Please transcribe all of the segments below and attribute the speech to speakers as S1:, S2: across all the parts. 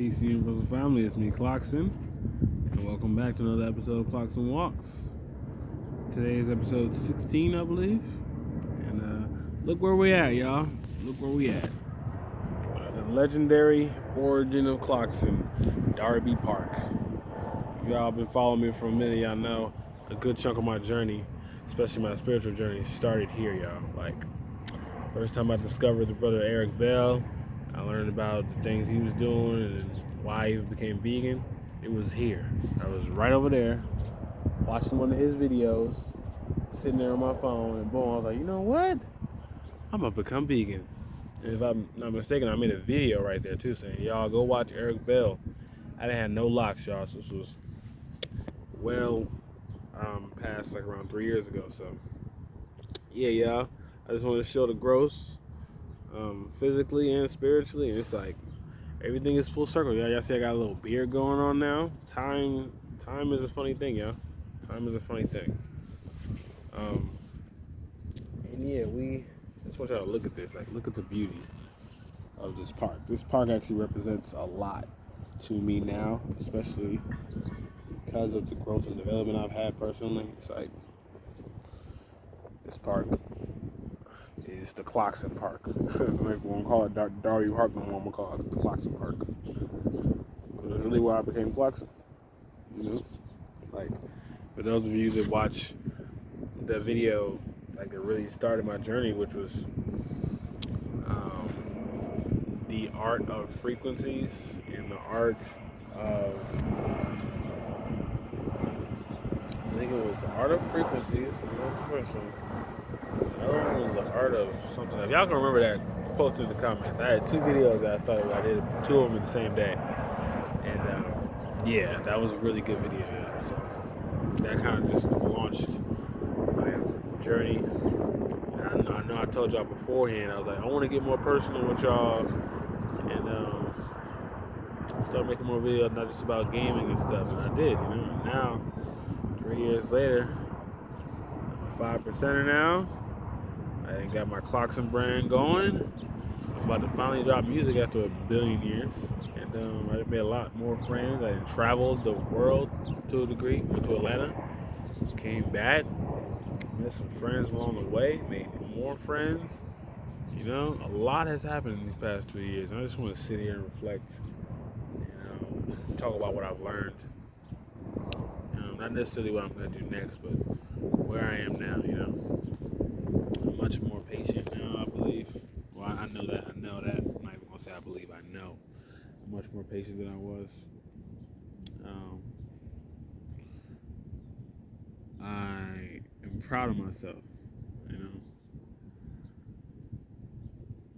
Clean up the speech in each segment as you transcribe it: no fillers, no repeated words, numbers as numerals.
S1: Peace, Universal Family. It's me, Clocksyn, and welcome back to another episode of Clocksyn Walks. Today is episode 16, I believe. And look where we at, y'all. Look where we at. The legendary origin of Clocksyn, Darby Park. If y'all been following me for a minute, y'all know a good chunk of my journey, especially my spiritual journey, started here, y'all. Like, first time I discovered the brother Eric Bell, I learned about the things he was doing and why he became vegan. It was here. I was right over there, watching one of his videos, sitting there on my phone, and boom, I was like, you know what? I'm gonna become vegan. And if I'm not mistaken, I made a video right there too, saying, y'all go watch Eric Bell. I didn't have no locks, y'all, so this was past like around 3 years ago. So yeah, y'all, I just wanted to show the growth, physically and spiritually, and it's like everything is full circle. Y'all see I got a little beard going on now. Time is a funny thing, y'all. Time is a funny thing. And yeah, I just want y'all to look at this. Like, look at the beauty of this park. This park actually represents a lot to me now, especially because of the growth and development I've had personally. It's like this park is the Clocksyn Park. Like, we won't call it Darby Park no more. We'll call it the Clocksyn Park. It's really why I became Clocksyn. You know, like, for those of you that watch the video, like, that really started my journey, which was the art of frequencies and the art of, I think it was the art of frequencies. And that was the first one. The other one was the art of something else. Y'all can remember that, post it in the comments. I had 2 videos that I started. I did 2 of them in the same day. And yeah, that was a really good video. Yeah. So that kind of just launched my journey. And I know I told y'all beforehand, I was like, I want to get more personal with y'all. And start making more videos, not just about gaming and stuff. And I did, you know. Now, 3 years later, I'm a 5%er now. I got my Clocksyn brand going. I'm about to finally drop music after a billion years. And I made a lot more friends. I traveled the world to a degree. Went to Atlanta. Came back. Met some friends along the way. Made more friends. You know, a lot has happened in these past 2 years. And I just want to sit here and reflect. You know, talk about what I've learned. You know, not necessarily what I'm going to do next, but where I am now, you know. I'm much more patient now, I believe. Well, I know that. I'm not even going to say I believe. I know. I'm much more patient than I was. I am proud of myself, you know.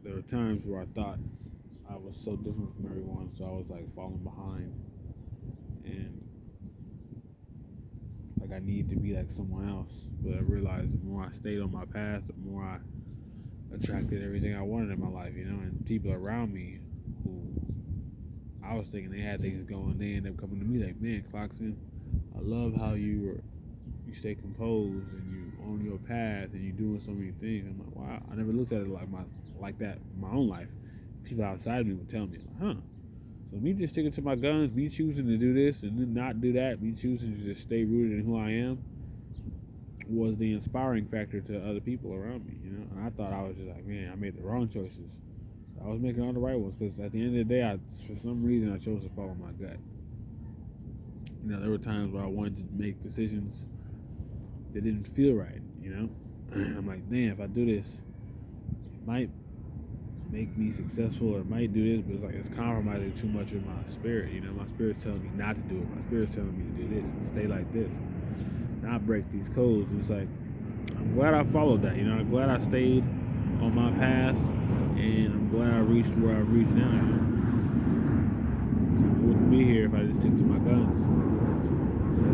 S1: There were times where I thought I was so different from everyone, so I was like falling behind. And like I needed to be like someone else. But I realized the more I stayed on my path, the more I attracted everything I wanted in my life, you know. And people around me who I was thinking they had things going, they ended up coming to me like, man, Clocksyn, I love how you stay composed and you on your path and you doing so many things. I'm like, wow, I never looked at it like that in my own life. People outside of me would tell me, huh? So me just sticking to my guns, me choosing to do this and then not do that, me choosing to just stay rooted in who I am, was the inspiring factor to other people around me, you know. And I thought I was just like, man, I made the wrong choices. I was making all the right ones because at the end of the day, for some reason, I chose to follow my gut. You know, there were times where I wanted to make decisions that didn't feel right, you know. I'm like, damn, if I do this, it might make me successful or it might do this, but it's like it's compromising too much of my spirit, you know. My spirit's telling me not to do it. My spirit's telling me to do this and stay like this and not break these codes. And it's like, I'm glad I followed that, you know. I'm glad I stayed on my path, and I'm glad I reached where I've reached now, you know. I wouldn't be here if I didn't stick to my guns. So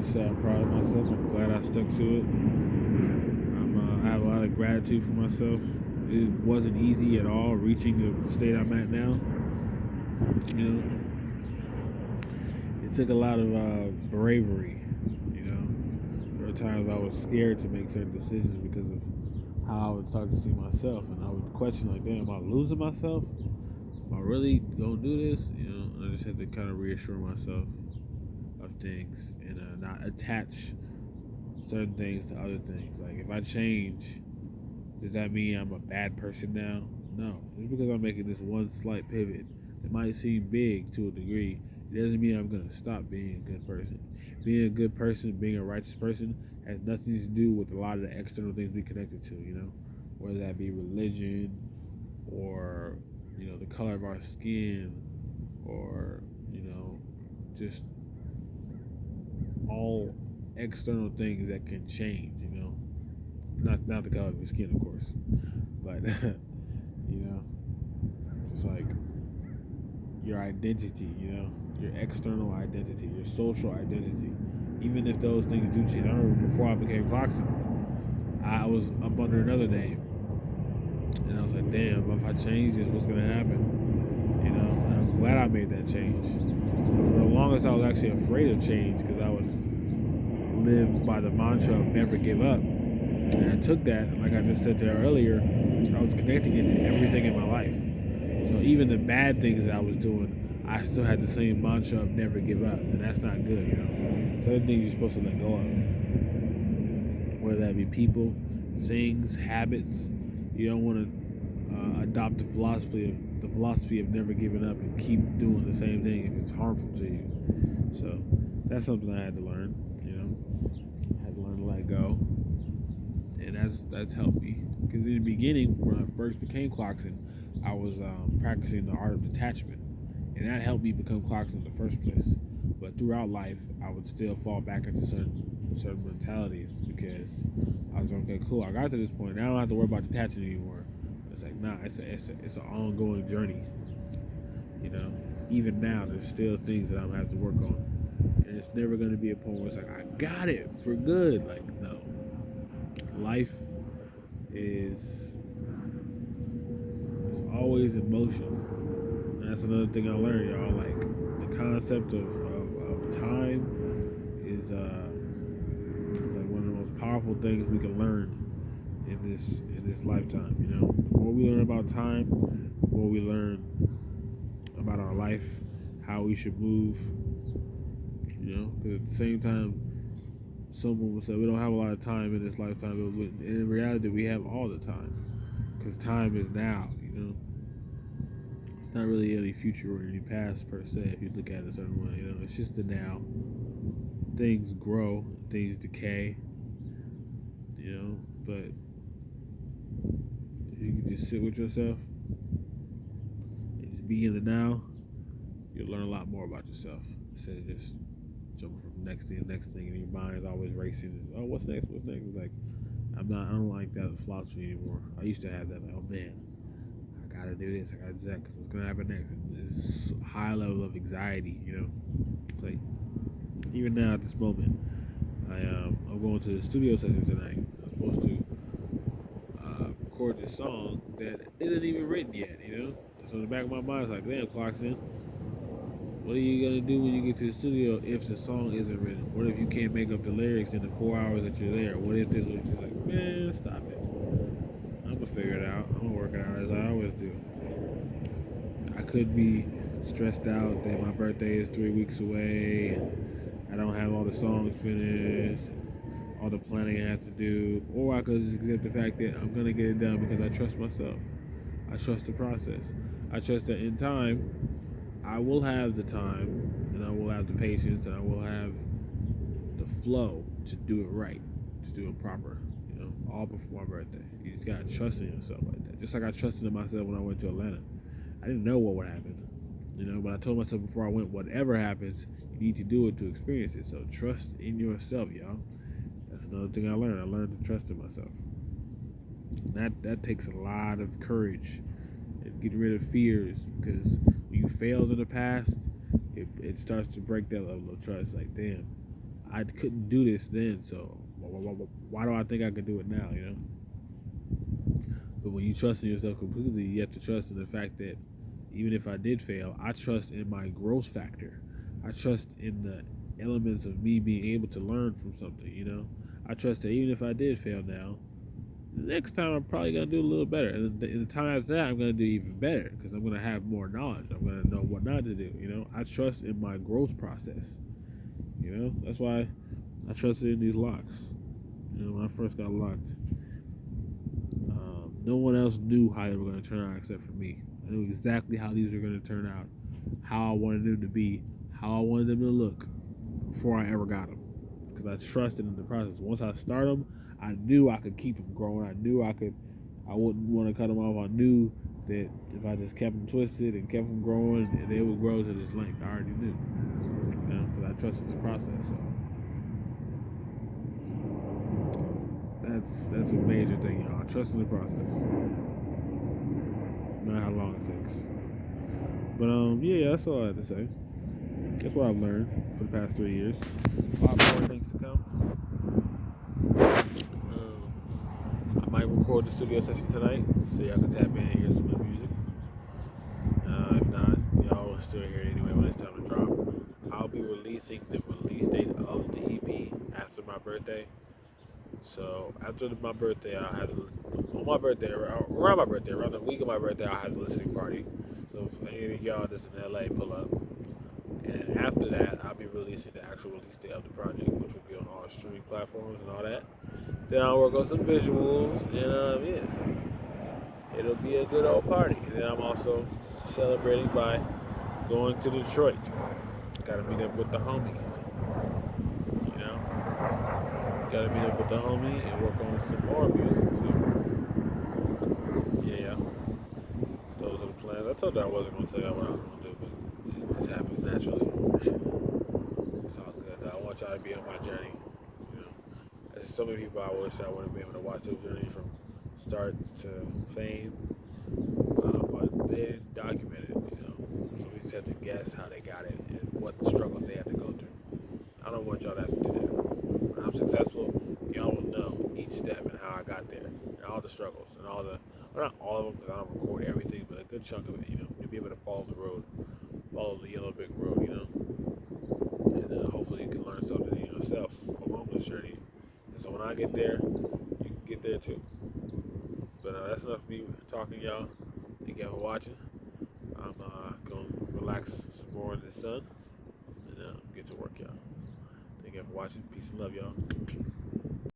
S1: just I'm proud of myself. I'm glad I stuck to it. I have a lot of gratitude for myself. It wasn't easy at all reaching the state I'm at now. You know, it took a lot of bravery. You know, there were times I was scared to make certain decisions because of how I would start to see myself, and I would question like, damn, am I losing myself? am I really gonna do this? You know, I just have to kind of reassure myself of things and not attach certain things to other things. Like if I change, does that mean I'm a bad person now? No. Just because I'm making this one slight pivot, it might seem big to a degree. It doesn't mean I'm gonna stop being a good person. Being a good person, being a righteous person, has nothing to do with a lot of the external things we connected to. You know, whether that be religion, or the color of our skin, or just all external things that can change. Not the color of your skin, of course, but you know, just like your identity, your external identity, your social identity. Even if those things do change. I remember before I became Clocksyn, I was up under another name, and I was like, damn, if I change this, what's gonna happen? And I'm glad I made that change. But for the longest, I was actually afraid of change because I would live by the mantra of never give up. And I took that, and like I just said there earlier, I was connecting it to everything in my life. So even the bad things that I was doing, I still had the same mantra of never give up, and that's not good. Certain things you're supposed to let go of, whether that be people, things, habits. You don't want to adopt the philosophy of never giving up and keep doing the same thing if it's harmful to you. So that's something I had to learn. I had to learn to let go, and that's helped me. Because in the beginning, when I first became Clocksyn, I was practicing the art of detachment, and that helped me become Clocksyn in the first place. But throughout life, I would still fall back into certain mentalities because I was okay, cool. I got to this point. Now I don't have to worry about detaching anymore. It's like, nah, it's an ongoing journey. You know, even now, there's still things that I'm gonna have to work on, and it's never gonna be a point where it's like I got it for good. Like, no, life is always in motion. And that's another thing I learned, y'all. Like the concept of time is like one of the most powerful things we can learn in this lifetime. The more we learn about time, the more we learn about our life, how we should move. Because at the same time, someone will say we don't have a lot of time in this lifetime, but in reality, we have all the time. Because time is now. It's not really any future or any past per se. If you look at it a certain way, it's just the now. Things grow, things decay. But if you can just sit with yourself and just be in the now, you'll learn a lot more about yourself instead of just jumping from next thing to next thing, and your mind is always racing. Oh, what's next? What's next? It's like I don't like that philosophy anymore. I used to have that. Like, oh man, I gotta do this. I gotta do that because what's gonna happen next? This high level of anxiety. It's like even now at this moment, I'm going to the studio session tonight. I'm supposed to record this song that isn't even written yet. So in the back of my mind, it's like, damn, Clocksyn, what are you gonna do when you get to the studio if the song isn't written? What if you can't make up the lyrics in the 4 hours that you're there? What if this? What if this? Like, man, stop it. I'm gonna figure it out. I'm gonna work it out as I always do. I could be stressed out that my birthday is 3 weeks away and I don't have all the songs finished, all the planning I have to do, or I could just accept the fact that I'm gonna get it done because I trust myself. I trust the process. I trust that in time, I will have the time, and I will have the patience, and I will have the flow to do it right, to do it proper. All before my birthday. You just gotta trust in yourself like that. Just like I trusted in myself when I went to Atlanta. I didn't know what would happen, but I told myself before I went, whatever happens, you need to do it to experience it. So trust in yourself, y'all. That's another thing I learned. I learned to trust in myself. That takes a lot of courage and getting rid of fears, because when you failed in the past, it starts to break that level of trust. Like, damn, I couldn't do this then, so why do I think I can do it now? But when you trust in yourself completely, you have to trust in the fact that even if I did fail, I trust in my growth factor. I trust in the elements of me being able to learn from something. I trust that even if I did fail now, the next time I'm probably gonna do a little better, and the time after that I'm gonna do even better because I'm gonna have more knowledge. I'm gonna know what not to do. I trust in my growth process. That's why I trusted in these locks. When I first got locked, no one else knew how they were gonna turn out except for me. I knew exactly how these were gonna turn out, how I wanted them to be, how I wanted them to look before I ever got them, because I trusted in the process. Once I start them, I knew I could keep them growing. I knew I wouldn't want to cut them off. I knew that if I just kept them twisted and kept them growing, they would grow to this length. I already knew, because I trusted the process. So that's a major thing, y'all. Trust in the process, no matter how long it takes. But yeah, that's all I had to say. That's what I've learned for the past 3 years. A lot more things to come. I might record the studio session tonight, so y'all can tap in and hear some of the music. If not, y'all will still hear it anyway when it's time to drop. I'll be releasing the release date of the EP after my birthday. So after my birthday, I had on my birthday, around my birthday, around the week of my birthday, I had a listening party. So if any of y'all that's in LA, pull up. And after that, I'll be releasing the actual release date of the project, which will be on all streaming platforms and all that. Then I'll work on some visuals, and yeah, it'll be a good old party. And then I'm also celebrating by going to Detroit. Gotta meet up with the homie. Gotta meet up with the homie and work on some more music. So yeah, those are the plans. I told you I wasn't gonna tell you what I was gonna do, but it just happens naturally. It's all good. I want y'all to be on my journey. There's so many people I wish I would have been able to watch their journey from start to fame, but they didn't document it. So we just have to guess how they got it and what struggles they had to go through. I don't want y'all to have to do that. When I'm successful, y'all will know each step and how I got there, and all the struggles, and well, not all of them because I don't record everything, but a good chunk of it. You'll be able to follow the road, follow the yellow brick road. And hopefully you can learn something in yourself along this journey. And so when I get there, you can get there too. But that's enough of me talking, y'all. Thank y'all for watching. I'm going to relax some more in the sun and get to work, y'all. Thank y'all for watching. Peace and love, y'all.